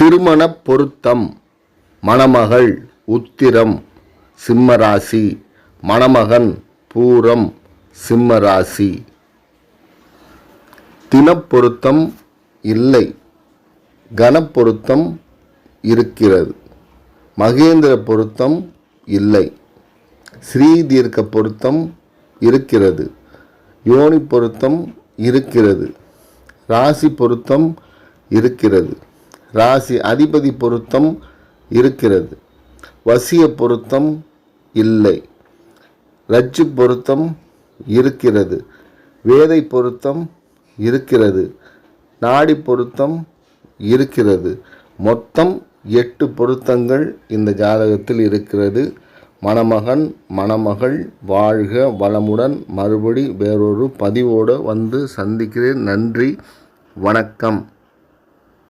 திருமண பொருத்தம். மணமகள் உத்திரம் சிம்மராசி, மணமகன் பூரம் சிம்மராசி. தினப்பொருத்தம் இல்லை, கணப்பொருத்தம் இருக்கிறது. மகேந்திர பொருத்தம் இல்லை, ஸ்ரீதீர்க்க பொருத்தம் இருக்கிறது. யோனி பொருத்தம் இருக்கிறது. ராசி பொருத்தம் இருக்கிறது. ராசி அதிபதி பொருத்தம் இருக்கிறது. வசிய பொருத்தம் இல்லை. ரஜ்ஜு பொருத்தம் இருக்கிறது. வேதை பொருத்தம் இருக்கிறது. நாடி பொருத்தம் இருக்கிறது. மொத்தம் 8 பொருத்தங்கள் இந்த ஜாதகத்தில் இருக்கிறது. மணமகன் மணமகள் வாழ்க வளமுடன். மறுபடி வேறொரு பதிவோடு வந்து சந்திக்கிறேன். நன்றி, வணக்கம்.